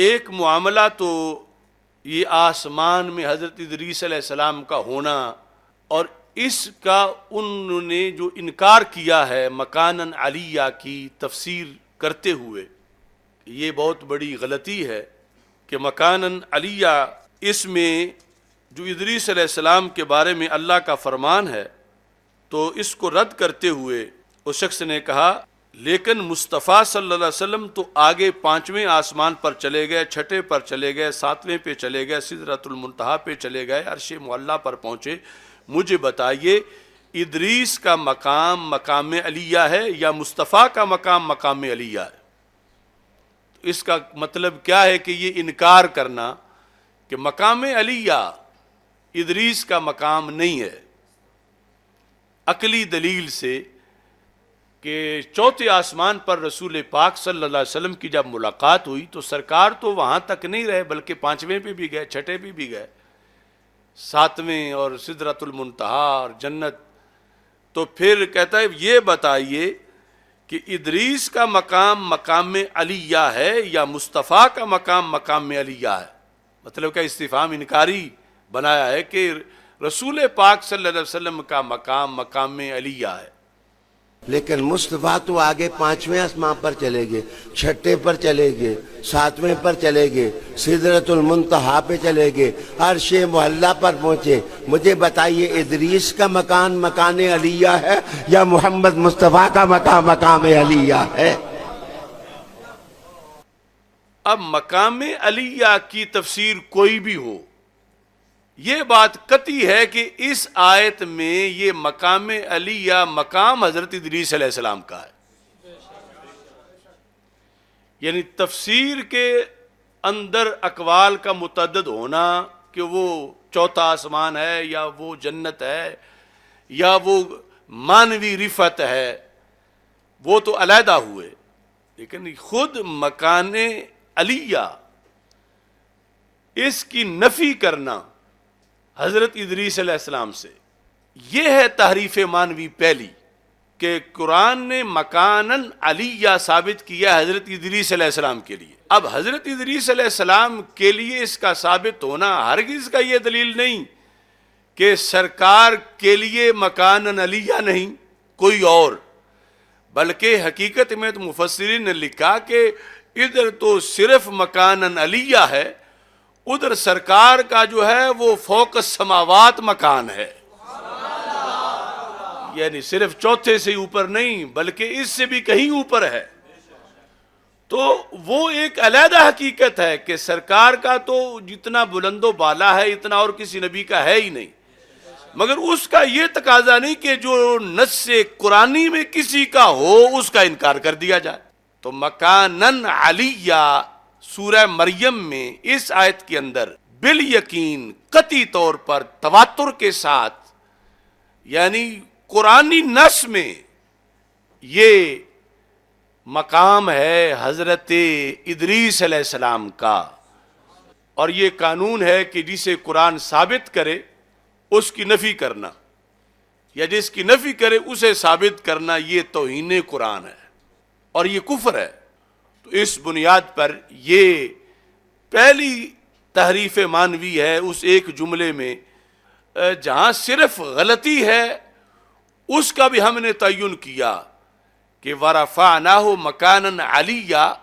ایک معاملہ تو یہ آسمان میں حضرت ادریس علیہ السلام کا ہونا، اور اس کا انہوں نے جو انکار کیا ہے مکانن علیہ کی تفسیر کرتے ہوئے، یہ بہت بڑی غلطی ہے کہ مکانن علیہ اس میں جو ادریس علیہ السلام کے بارے میں اللہ کا فرمان ہے، تو اس کو رد کرتے ہوئے اس شخص نے کہا لیکن مصطفیٰ صلی اللہ علیہ وسلم تو آگے 5ویں آسمان پر چلے گئے، 6 پر چلے گئے، 7ویں پہ چلے گئے، سدرۃ المنتہا پہ چلے گئے، عرش معلیٰ پر پہنچے، مجھے بتائیے ادریس کا مقام مقام علیہ ہے یا مصطفیٰ کا مقام مقام علیہ ہے؟ اس کا مطلب کیا ہے کہ یہ انکار کرنا کہ مقام علیہ ادریس کا مقام نہیں ہے، عقلی دلیل سے کہ 4 آسمان پر رسول پاک صلی اللہ علیہ وسلم کی جب ملاقات ہوئی تو سرکار تو وہاں تک نہیں رہے بلکہ 5ویں پہ بھی گئے، 6 پہ بھی گئے، 7ویں اور سدرۃ المنتہا اور جنت۔ تو پھر کہتا ہے یہ بتائیے کہ ادریس کا مقام مقام علیہ ہے یا مصطفیٰ کا مقام مقام علیہ ہے؟ مطلب کہ استفہام انکاری بنایا ہے کہ رسول پاک صلی اللہ علیہ وسلم کا مقام مقام علیہ ہے، لیکن مصطفیٰ تو آگے 5ویں آسمان پر چلے گئے، 6 پر چلے گئے، 7ویں پر چلے گئے، سدرۃ المنتہا پہ چلے گئے، عرش معلیٰ پر پہنچے۔ مجھے بتائیے ادریس کا مکان مکان علیہ ہے یا محمد مصطفیٰ کا مقام مقام علیہ ہے؟ اب مقام علیہ کی تفسیر کوئی بھی ہو، یہ بات قطعی ہے کہ اس آیت میں یہ مقام علیہ مقام حضرت ادریس علیہ السلام کا ہے، یعنی تفسیر کے اندر اقوال کا متعدد ہونا کہ وہ 4تھا آسمان ہے یا وہ جنت ہے یا وہ مانوی رفعت ہے، وہ تو علیحدہ ہوئے، لیکن خود مکان علیہ اس کی نفی کرنا حضرت ادریس علیہ السلام سے، یہ ہے تحریف مانوی پہلی، کہ قرآن نے مکانن علیہ ثابت کیا حضرت ادریس علیہ السلام کے لیے۔ اب حضرت ادریس علیہ السلام کے لیے اس کا ثابت ہونا ہرگز کا یہ دلیل نہیں کہ سرکار کے لیے مکانن علیہ نہیں کوئی اور، بلکہ حقیقت میں تو مفسرین نے لکھا کہ ادھر تو صرف مکانن علیہ ہے، ادھر سرکار کا جو ہے وہ فوق السماوات مکان ہے، یعنی صرف 4 سے اوپر نہیں بلکہ اس سے بھی کہیں اوپر ہے۔ تو وہ ایک علیحدہ حقیقت ہے کہ سرکار کا تو جتنا بلند و بالا ہے اتنا اور کسی نبی کا ہے ہی نہیں، مگر اس کا یہ تقاضا نہیں کہ جو نص قرآنی میں کسی کا ہو اس کا انکار کر دیا جائے۔ تو مکانن علیہ سورہ مریم میں اس آیت کے اندر بالیقین قطعی طور پر تواتر کے ساتھ، یعنی قرآنی نص میں یہ مقام ہے حضرت ادریس علیہ السلام کا، اور یہ قانون ہے کہ جسے قرآن ثابت کرے اس کی نفی کرنا، یا جس کی نفی کرے اسے ثابت کرنا، یہ توہین قرآن ہے اور یہ کفر ہے۔ تو اس بنیاد پر یہ پہلی تحریف مانوی ہے اس ایک جملے میں، جہاں صرف غلطی ہے اس کا بھی ہم نے تعین کیا کہ وَرَفَعْنَاهُ مَكَانًا عَلِيًّا،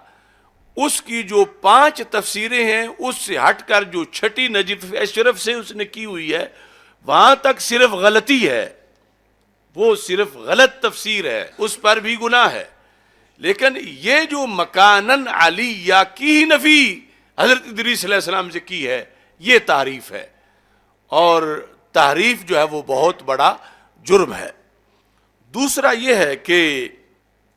اس کی جو 5 تفسیریں ہیں اس سے ہٹ کر جو 6 نجف اشرف سے اس نے کی ہوئی ہے وہاں تک صرف غلطی ہے، وہ صرف غلط تفسیر ہے، اس پر بھی گناہ ہے، لیکن یہ جو مکانن علیہ کی ہی نفی حضرت ادریس علیہ السلام سے کی ہے یہ تعریف ہے، اور تعریف جو ہے وہ بہت بڑا جرم ہے۔ دوسرا یہ ہے کہ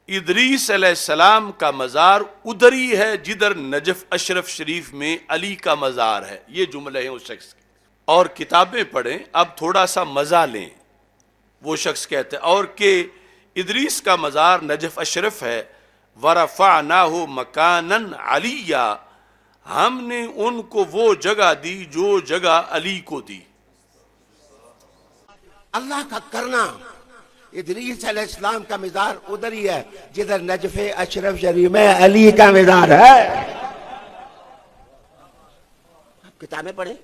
ادریس علیہ السلام کا مزار ادھر ہی ہے جدھر نجف اشرف شریف میں علی کا مزار ہے، یہ جملے ہیں اس شخص کے، اور کتابیں پڑھیں اب تھوڑا سا مزہ لیں۔ وہ شخص کہتے ہیں اور کہ ادریس کا مزار نجف اشرف ہے، وَرَفَعْنَاهُ مَكَانًا عَلِيًّا، ہم نے ان کو وہ جگہ دی جو جگہ علی کو دی۔ اللہ کا کرنا، ادریس علیہ السلام کا مزار ادھر ہی ہے جدھر نجف اشرف شریف میں علی کا مزار ہے۔ کتابیں پڑھیں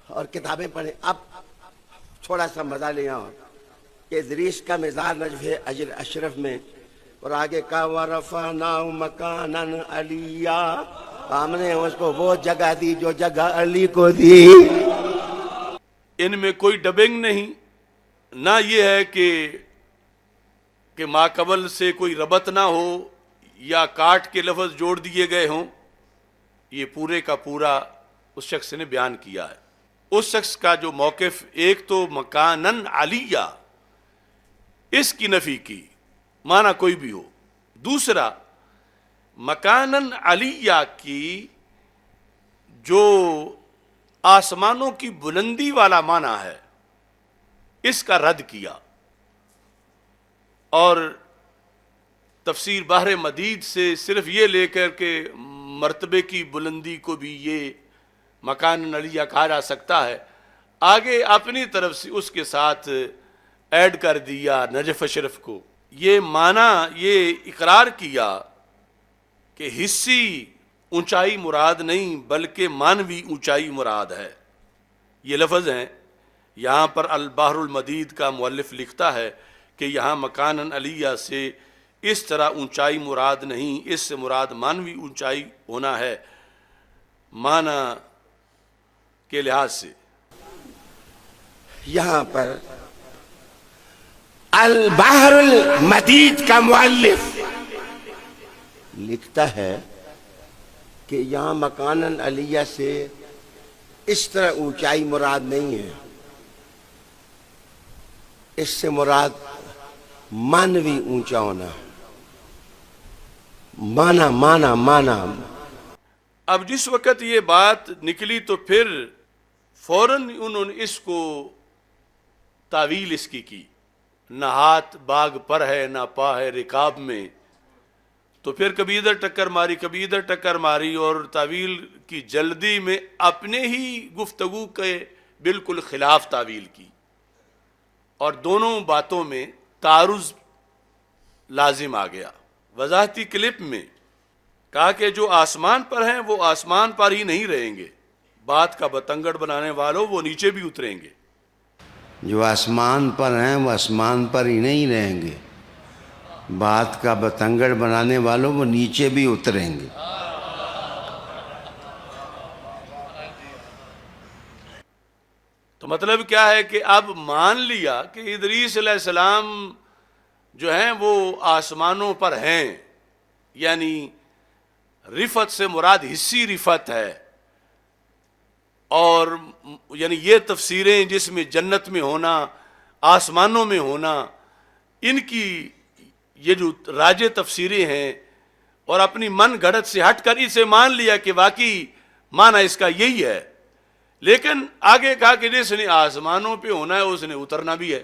اور کتابیں پڑھیں. اب تھوڑا سا مزہ لے آؤ کہ ادریس کا مزار نجف اجر اشرف میں اور آگے کا وَرَفَعْنَاهُ مَكَانًا عَلِيًّا، ہم نے اس کو وہ جگہ دی جو جگہ علی کو دی. ان میں کوئی ڈبنگ نہیں، نہ یہ ہے کہ ماقبل سے کوئی ربط نہ ہو یا کاٹ کے لفظ جوڑ دیے گئے ہوں. یہ پورے کا پورا اس شخص نے بیان کیا ہے. اس شخص کا جو موقف، ایک تو مکانن علیہ، اس کی نفی کی، معنی کوئی بھی ہو. دوسرا مکانن علیہ کی جو آسمانوں کی بلندی والا معنی ہے، اس کا رد کیا. اور تفسیر بحر مدید سے صرف یہ لے کر کے مرتبے کی بلندی کو بھی یہ مکان علیہ کہا جا سکتا ہے، آگے اپنی طرف سے اس کے ساتھ ایڈ کر دیا نجف اشرف کو. یہ معنی، یہ اقرار کیا کہ حصی اونچائی مراد نہیں بلکہ مانوی اونچائی مراد ہے. یہ لفظ ہیں. یہاں پر البحر المدید کا مؤلف لکھتا ہے کہ یہاں مکانن علیہ سے اس طرح اونچائی مراد نہیں، اس سے مراد مانوی اونچائی ہونا ہے معنی کے لحاظ سے. یہاں پر البحر المدید کا مؤلف لکھتا ہے کہ یہاں مکانن علیہ سے اس طرح اونچائی مراد نہیں ہے، اس سے مراد مانوی اونچا ہونا. مانا. اب جس وقت یہ بات نکلی تو پھر فوراً انہوں نے اس کو تعویل اس کی نہ ہاتھ باغ پر ہے نہ پا ہے رکاب میں. تو پھر کبھی ادھر ٹکر ماری کبھی ادھر ٹکر ماری، اور تعویل کی جلدی میں اپنے ہی گفتگو کے بالکل خلاف تعویل کی، اور دونوں باتوں میں تعارض لازم آ گیا. وضاحتی کلپ میں کہا کہ جو آسمان پر ہیں وہ آسمان پر ہی نہیں رہیں گے، بات کا بتنگڑ بنانے والوں وہ نیچے بھی اتریں گے. جو آسمان پر ہیں وہ آسمان پر ہی نہیں رہیں گے، بات کا بتنگڑ بنانے والوں وہ نیچے بھی اتریں گے. تو مطلب کیا ہے کہ اب مان لیا کہ ادریس علیہ السلام جو ہیں وہ آسمانوں پر ہیں، یعنی رفت سے مراد حصی رفت ہے. اور یعنی یہ تفسیریں جس میں جنت میں ہونا، آسمانوں میں ہونا، ان کی یہ جو راج تفسیریں ہیں، اور اپنی من گھڑت سے ہٹ کر اسے مان لیا کہ واقعی معنی اس کا یہی ہے. لیکن آگے کہا کہ جس نے آسمانوں پہ ہونا ہے اس نے اترنا بھی ہے.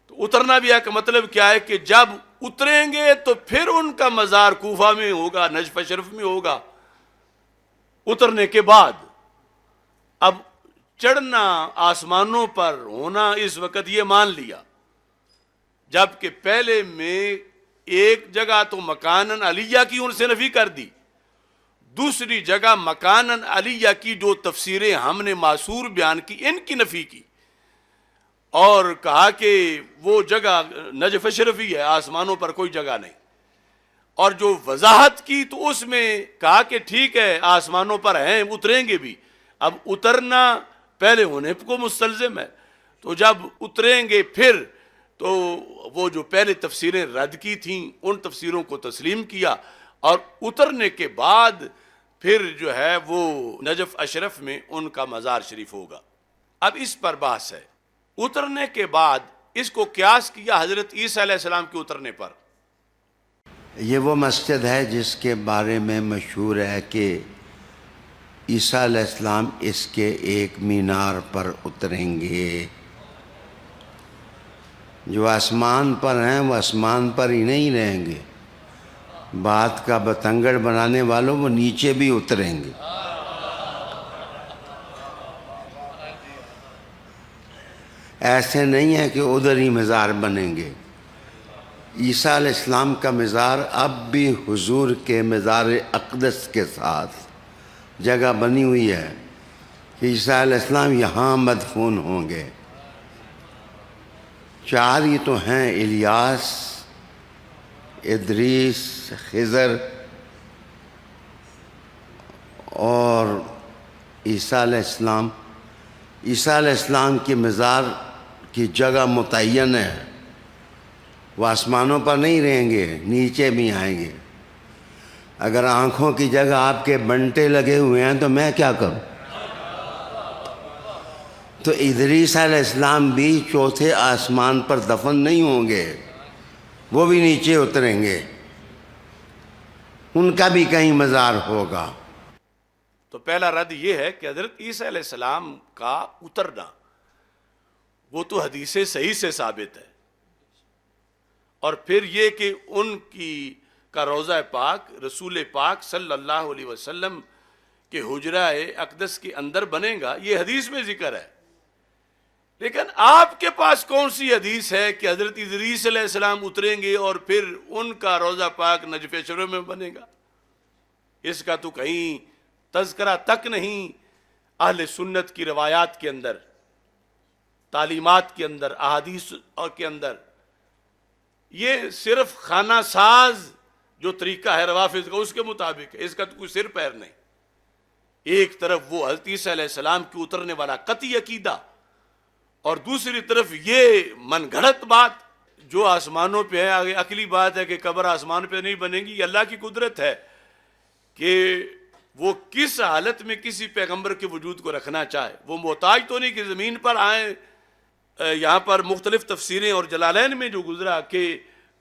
تو اترنا بھی ہے کا مطلب کیا ہے کہ جب اتریں گے تو پھر ان کا مزار کوفہ میں ہوگا، نجف اشرف میں ہوگا. اترنے کے بعد اب چڑھنا آسمانوں پر ہونا اس وقت یہ مان لیا، جبکہ پہلے میں ایک جگہ تو مکانن علیہ کی ان سے نفی کر دی، دوسری جگہ مکانن علیہ کی جو تفسیریں ہم نے معصور بیان کی ان کی نفی کی، اور کہا کہ وہ جگہ نجف اشرف ہی ہے، آسمانوں پر کوئی جگہ نہیں. اور جو وضاحت کی تو اس میں کہا کہ ٹھیک ہے آسمانوں پر ہیں، اتریں گے بھی. اب اترنا پہلے ہونے کو مستلزم ہے، تو جب اتریں گے پھر تو وہ جو پہلے تفسیریں رد کی تھیں ان تفسیروں کو تسلیم کیا، اور اترنے کے بعد پھر جو ہے وہ نجف اشرف میں ان کا مزار شریف ہوگا. اب اس پر بحث ہے. اترنے کے بعد اس کو قیاس کیا حضرت عیسیٰ علیہ السلام کے اترنے پر. یہ وہ مسجد ہے جس کے بارے میں مشہور ہے کہ عیسیٰ علیہ السلام اس کے ایک مینار پر اتریں گے. جو آسمان پر ہیں وہ آسمان پر ہی نہیں رہیں گے، بات کا بتنگڑ بنانے والوں وہ نیچے بھی اتریں گے. ایسے نہیں ہے کہ ادھر ہی مزار بنیں گے. عیسیٰ علیہ السلام کا مزار اب بھی حضور کے مزار اقدس کے ساتھ جگہ بنی ہوئی ہے کہ عیسیٰ علیہ السلام یہاں مدفون ہوں گے۔ 4 ہی تو ہیں، الیاس، ادریس، خضر اور عیسیٰ علیہ السلام۔ عیسیٰ علیہ السلام کی مزار کی جگہ متعین ہے، وہ آسمانوں پر نہیں رہیں گے، نیچے بھی آئیں گے۔ اگر آنکھوں کی جگہ آپ کے بنٹے لگے ہوئے ہیں تو میں کیا کروں؟ تو ادریس علیہ السلام بھی 4تھے آسمان پر دفن نہیں ہوں گے، وہ بھی نیچے اتریں گے، ان کا بھی کہیں مزار ہوگا۔ تو پہلا رد یہ ہے کہ حضرت عیسیٰ علیہ السلام کا اترنا وہ تو حدیث صحیح سے ثابت ہے، اور پھر یہ کہ ان کا روضہ پاک رسول پاک صلی اللہ علیہ وسلم کے حجرہ اقدس کے اندر بنے گا، یہ حدیث میں ذکر ہے۔ لیکن آپ کے پاس کون سی حدیث ہے کہ حضرت ادریس علیہ السلام اتریں گے اور پھر ان کا روضہ پاک نجف شریف میں بنے گا؟ اس کا تو کہیں تذکرہ تک نہیں اہل سنت کی روایات کے اندر، تعلیمات کے اندر، احادیث اور کے اندر۔ یہ صرف خانہ ساز جو طریقہ ہے روافض کا، اس کے مطابق ہے، اس کا تو کوئی سر پیر نہیں۔ ایک طرف وہ حضرت عیسیٰ علیہ السلام کی اترنے والا قطعی عقیدہ، اور دوسری طرف یہ من گھڑت بات جو آسمانوں پہ ہے۔ آگے عقلی بات ہے کہ قبر آسمان پہ نہیں بنے گی، یہ اللہ کی قدرت ہے کہ وہ کس حالت میں کسی پیغمبر کے وجود کو رکھنا چاہے۔ وہ محتاج تو نہیں کہ زمین پر آئیں۔ یہاں پر مختلف تفسیریں، اور جلالین میں جو گزرا کہ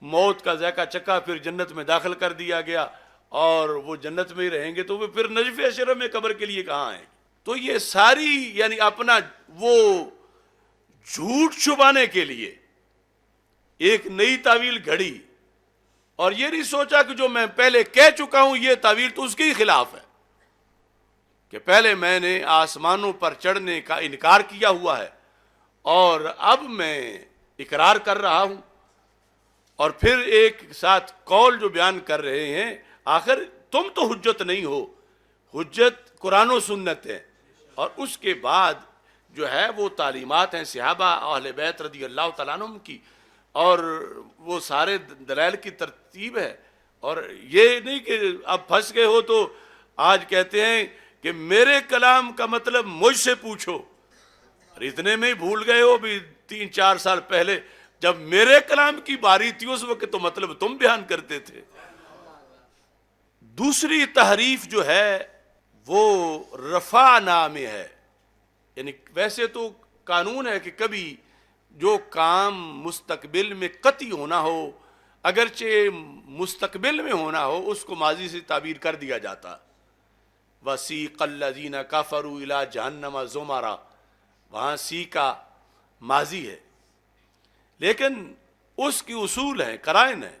موت کا ذائقہ چکھا پھر جنت میں داخل کر دیا گیا، اور وہ جنت میں ہی رہیں گے، تو وہ پھر نجف اشرف میں قبر کے لیے کہاں آئیں؟ تو یہ ساری یعنی اپنا وہ جھوٹ چھپانے کے لیے ایک نئی تعویل گھڑی، اور یہ نہیں سوچا کہ جو میں پہلے کہہ چکا ہوں یہ تعویل تو اس کے ہی خلاف ہے، کہ پہلے میں نے آسمانوں پر چڑھنے کا انکار کیا ہوا ہے اور اب میں اقرار کر رہا ہوں، اور پھر ایک ساتھ قول جو بیان کر رہے ہیں۔ آخر تم تو حجت نہیں ہو، حجت قرآن و سنت ہے، اور اس کے بعد جو ہے وہ تعلیمات ہیں صحابہ اہل بیت رضی اللہ تعالیٰ عنہم کی، اور وہ سارے دلائل کی ترتیب ہے۔ اور یہ نہیں کہ اب پھنس گئے ہو تو آج کہتے ہیں کہ میرے کلام کا مطلب مجھ سے پوچھو، اور اتنے میں ہی بھول گئے ہو بھی 3-4 سال پہلے جب میرے کلام کی باری تھی اس وقت تو مطلب تم بیان کرتے تھے۔ دوسری تحریف جو ہے وہ رفعنا میں ہے، یعنی ویسے تو قانون ہے کہ کبھی جو کام مستقبل میں قطعی ہونا ہو، اگرچہ مستقبل میں ہونا ہو، اس کو ماضی سے تعبیر کر دیا جاتا۔ وَسِيقَ الَّذِينَ كَفَرُوا إِلَىٰ جَهَنَّمَ زُمَرًا، وہاں سی کا ماضی ہے، لیکن اس کی اصول ہیں، قرائن ہیں۔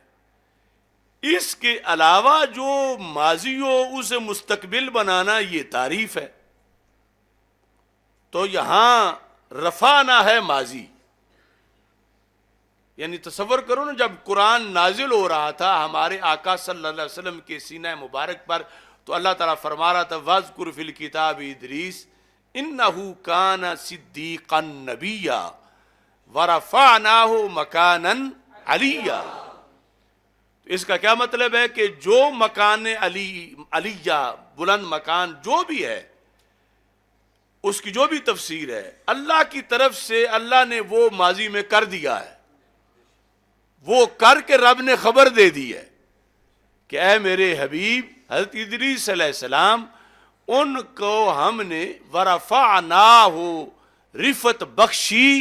اس کے علاوہ جو ماضی ہو اسے مستقبل بنانا یہ تعریف ہے۔ تو یہاں رفعنا ہے ماضی، یعنی تصور کرو نا جب قرآن نازل ہو رہا تھا ہمارے آقا صلی اللہ علیہ وسلم کے سینہ مبارک پر، تو اللہ تعالیٰ فرما رہا تھا وَاذْكُرْ فِي الْكِتَابِ ادریس إِنَّهُ كَانَ صِدِّيقًا نَبِيًّا وَرَفَعْنَاهُ مَكَانًا عَلِيًّا۔ اس کا کیا مطلب ہے کہ جو مکان علیہ، بلند مکان جو بھی ہے، اس کی جو بھی تفسیر ہے اللہ کی طرف سے اللہ نے وہ ماضی میں کر دیا ہے، وہ کر کے رب نے خبر دے دی ہے کہ اے میرے حبیب حضرت ادریس علیہ السلام، ان کو ہم نے وَرَفَعْنَاهُ رفت بخشی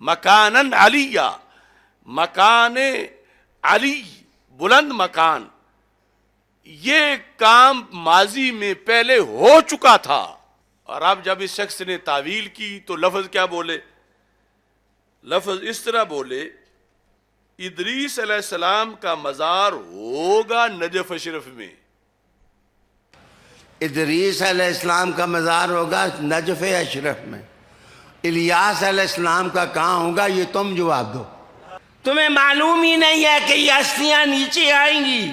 مکاناً علیہ، مکان علی، بلند مکان۔ یہ کام ماضی میں پہلے ہو چکا تھا، اور اب جب اس شخص نے تعویل کی تو لفظ کیا بولے؟ لفظ اس طرح بولے ادریس علیہ السلام کا مزار ہوگا نجف اشرف میں۔ ادریس علیہ السلام کا مزار ہوگا نجف اشرف میں۔ الیاس علیہ السلام کا کہاں ہوگا یہ تم جواب دو۔ تمہیں معلوم ہی نہیں ہے کہ یہ ہستیاں نیچے آئیں گی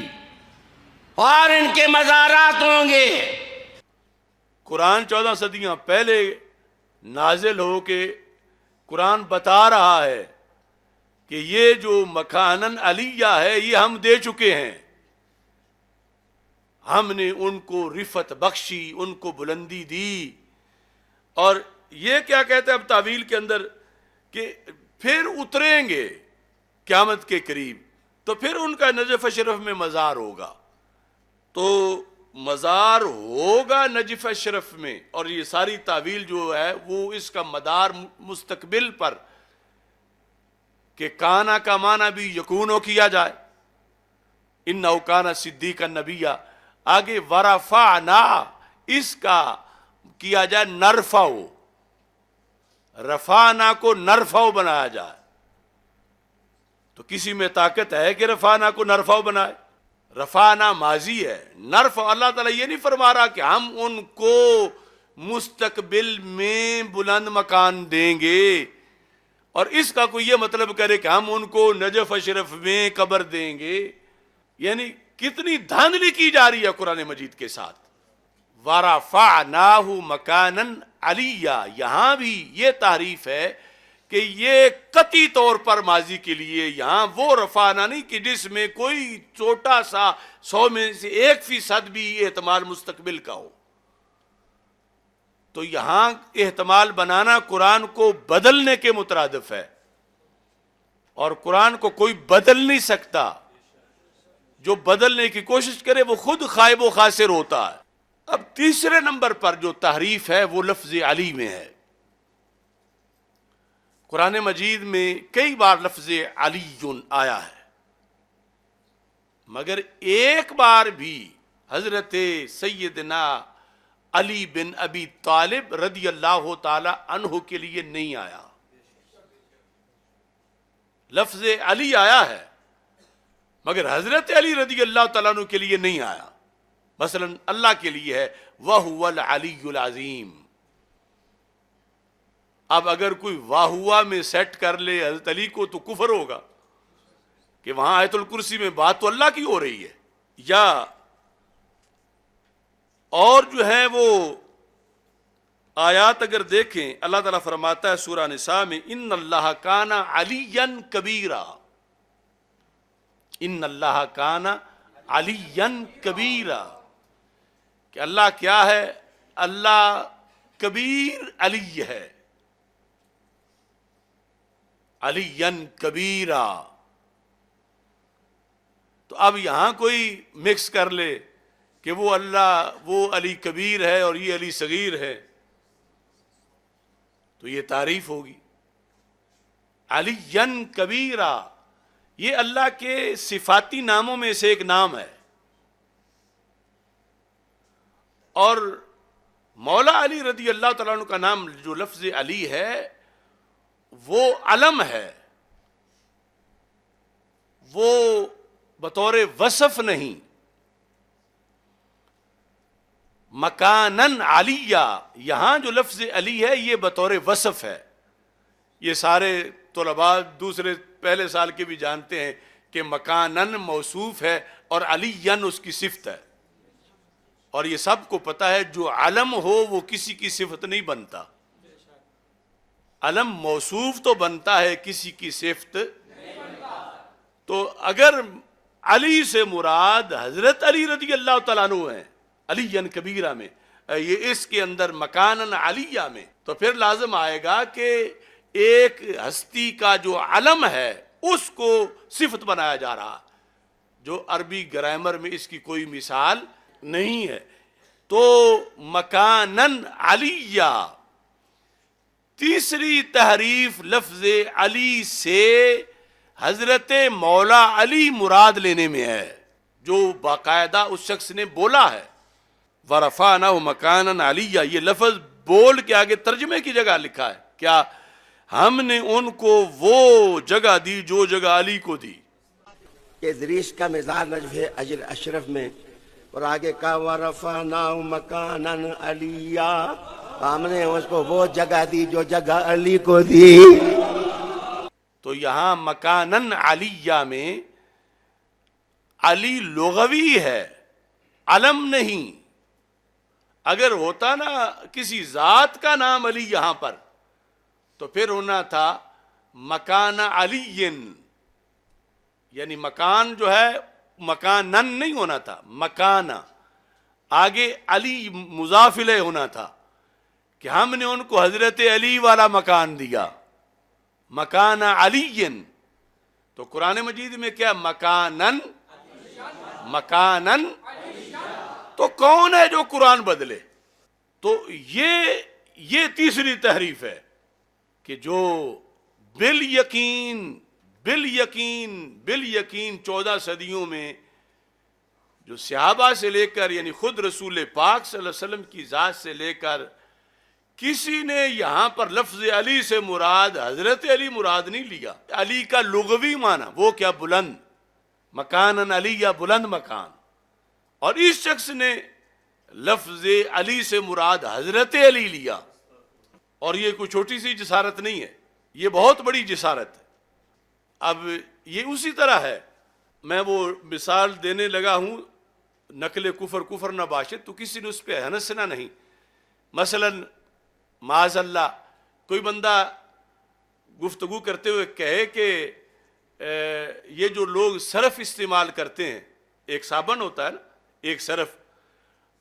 اور ان کے مزارات ہوں گے۔ قرآن 14 صدیاں پہلے نازل ہو کے قرآن بتا رہا ہے کہ یہ جو مکانن علیہ ہے یہ ہم دے چکے ہیں، ہم نے ان کو رفعت بخشی، ان کو بلندی دی. اور یہ کیا کہتے ہیں اب تعویل کے اندر کہ پھر اتریں گے قیامت کے قریب تو پھر ان کا نجف اشرف میں مزار ہوگا. تو مزار ہوگا نجف اشرف میں، اور یہ ساری تعویل جو ہے وہ اس کا مدار مستقبل پر کہ کانا کا معنی بھی یکونو کیا جائے، انہو کانا صدیقا نبیہ. آگے ورفعنا اس کا کیا جائے نرفعو، رفعنا کو نرفعو بنایا جائے. تو کسی میں طاقت ہے کہ رفعنا کو نرفعو بنائے؟ رفعنا ماضی ہے، نرفع اللہ تعالیٰ یہ نہیں فرما رہا کہ ہم ان کو مستقبل میں بلند مکان دیں گے، اور اس کا کوئی یہ مطلب کرے کہ ہم ان کو نجف اشرف میں قبر دیں گے. یعنی کتنی دھاندلی کی جا رہی ہے قرآن مجید کے ساتھ. وَرَفَعْنَاهُ مَكَانًا عَلِيًّا، یہاں بھی یہ تعریف ہے کہ یہ قطعی طور پر ماضی کے لیے یہاں وہ رفعنا نہیں کہ جس میں کوئی چھوٹا سا 100 میں سے 1% بھی احتمال مستقبل کا ہو. تو یہاں احتمال بنانا قرآن کو بدلنے کے مترادف ہے، اور قرآن کو کوئی بدل نہیں سکتا. جو بدلنے کی کوشش کرے وہ خود خائب و خاسر ہوتا ہے. اب تیسرے نمبر پر جو تحریف ہے وہ لفظ علی میں ہے. قرآن مجید میں کئی بار لفظ علی آیا ہے، مگر ایک بار بھی حضرت سیدنا علی بن ابی طالب رضی اللہ تعالی عنہ کے لیے نہیں آیا. لفظ علی آیا ہے مگر حضرت علی رضی اللہ تعالیٰ عنہ کے لیے نہیں آیا. مثلا اللہ کے لیے ہے وَهُوَ الْعَلِيُّ الْعَظِيمُ. اب اگر کوئی واہوا میں سیٹ کر لے حضرت علی کو تو کفر ہوگا کہ وہاں آیت الکرسی میں بات تو اللہ کی ہو رہی ہے. یا اور جو ہے وہ آیات اگر دیکھیں اللہ تعالیٰ فرماتا ہے سورہ نساء میں ان اللہ کان علیٰ کبیرا، ان اللہ کان علیٰ کبیرا، کہ اللہ کیا ہے؟ اللہ کبیر علی ہے، علیًا کبیرا. تو اب یہاں کوئی مکس کر لے کہ وہ اللہ وہ علی کبیر ہے اور یہ علی صغیر ہے تو یہ تعریف ہوگی. علیًا کبیرا یہ اللہ کے صفاتی ناموں میں سے ایک نام ہے، اور مولا علی رضی اللہ تعالیٰ عنہ کا نام جو لفظ علی ہے وہ علم ہے، وہ بطور وصف نہیں. مکانن علیہ یہاں جو لفظ علی ہے یہ بطور وصف ہے. یہ سارے طلباء دوسرے پہلے سال کے بھی جانتے ہیں کہ مکانن موصوف ہے اور علیًا اس کی صفت ہے، اور یہ سب کو پتہ ہے جو علم ہو وہ کسی کی صفت نہیں بنتا. علم موصوف تو بنتا ہے، کسی کی صفت نہیں بنتا. تو اگر علی سے مراد حضرت علی رضی اللہ تعالیٰ عنہ ہیں علیًا کبیرہ میں، یہ اس کے اندر مکانن علیہ میں، تو پھر لازم آئے گا کہ ایک ہستی کا جو علم ہے اس کو صفت بنایا جا رہا، جو عربی گرامر میں اس کی کوئی مثال نہیں ہے. تو مکانن علیہ تیسری تحریف لفظ علی سے حضرت مولا علی مراد لینے میں ہے، جو باقاعدہ اس شخص نے بولا ہے وَرَفَعْنَاهُ مَكَانًا عَلِيًّا. یہ لفظ بول کے آگے ترجمے کی جگہ لکھا ہے، کیا ہم نے ان کو وہ جگہ دی جو جگہ علی کو دی. ادریس کا مزار نجف ہے اجر اشرف میں، اور آگے کا وَرَفَعْنَاهُ مَكَانًا عَلِيًّا، ہم نے اس کو وہ جگہ دی جو جگہ علی کو دی. تو یہاں مکانن علیہ میں علی لغوی ہے، علم نہیں. اگر ہوتا نا کسی ذات کا نام علی یہاں پر تو پھر ہونا تھا مکان علی، یعنی مکان جو ہے مکانن نہیں ہونا تھا، مکان آگے علی مضاف الیہ ہونا تھا کہ ہم نے ان کو حضرت علی والا مکان دیا، مکان علی۔ تو قرآن مجید میں کیا مکانن، مکانن، تو کون ہے جو قرآن بدلے؟ تو یہ تیسری تحریف ہے کہ جو بالیقین 14 صدیوں میں جو صحابہ سے لے کر یعنی خود رسول پاک صلی اللہ علیہ وسلم کی ذات سے لے کر کسی نے یہاں پر لفظ علی سے مراد حضرت علی مراد نہیں لیا۔ علی کا لغوی معنی وہ کیا؟ بلند، مکانن علی یا بلند مکان، اور اس شخص نے لفظ علی سے مراد حضرت علی لیا، اور یہ کوئی چھوٹی سی جسارت نہیں ہے، یہ بہت بڑی جسارت ہے۔ اب یہ اسی طرح ہے، میں وہ مثال دینے لگا ہوں نقل کفر نہ باشد، تو کسی نے اس پہ ہنسنا نہیں۔ مثلا معاذ اللہ کوئی بندہ گفتگو کرتے ہوئے کہے کہ یہ جو لوگ صرف استعمال کرتے ہیں، ایک صابن ہوتا ہے نا، ایک صرف،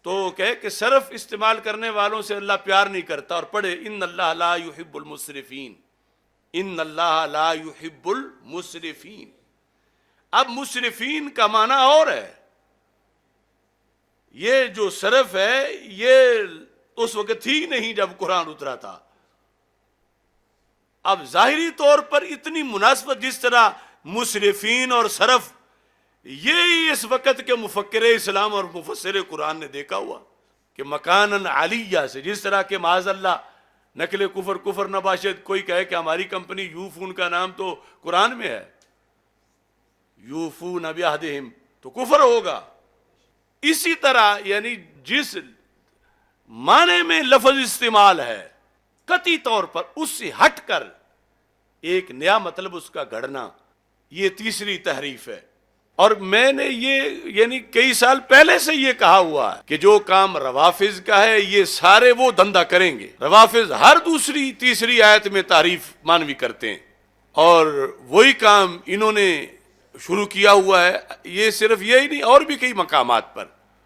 تو کہے کہ صرف استعمال کرنے والوں سے اللہ پیار نہیں کرتا، اور پڑھے ان اللہ لا يحب المسرفین، ان اللہ لا يحب المسرفین۔ اب مسرفین کا معنی اور ہے، یہ جو صرف ہے یہ اس وقت ہی نہیں جب قرآن اترا تھا۔ اب ظاہری طور پر اتنی مناسبت جس طرح مسرفین اور صرف، یہی اس وقت کے مفکر اسلام اور مفسر قرآن نے دیکھا ہوا کہ مکانن علیہ سے، جس طرح کہ معاذ اللہ نقل کفر نہ باشد کوئی کہے کہ ہماری کمپنی یوفون کا نام تو قرآن میں ہے، یوفون بعہدہم، تو کفر ہوگا۔ اسی طرح یعنی جس معنی میں لفظ استعمال ہے قطعی طور پر اس سے ہٹ کر ایک نیا مطلب اس کا گھڑنا، یہ تیسری تحریف ہے۔ اور میں نے یہ یعنی کئی سال پہلے سے یہ کہا ہوا ہے کہ جو کام روافظ کا ہے یہ سارے وہ دندہ کریں گے۔ روافظ ہر دوسری تیسری آیت میں تعریف مانوی کرتے ہیں، اور وہی کام انہوں نے شروع کیا ہوا ہے۔ یہ صرف یہی نہیں، اور بھی کئی مقامات پر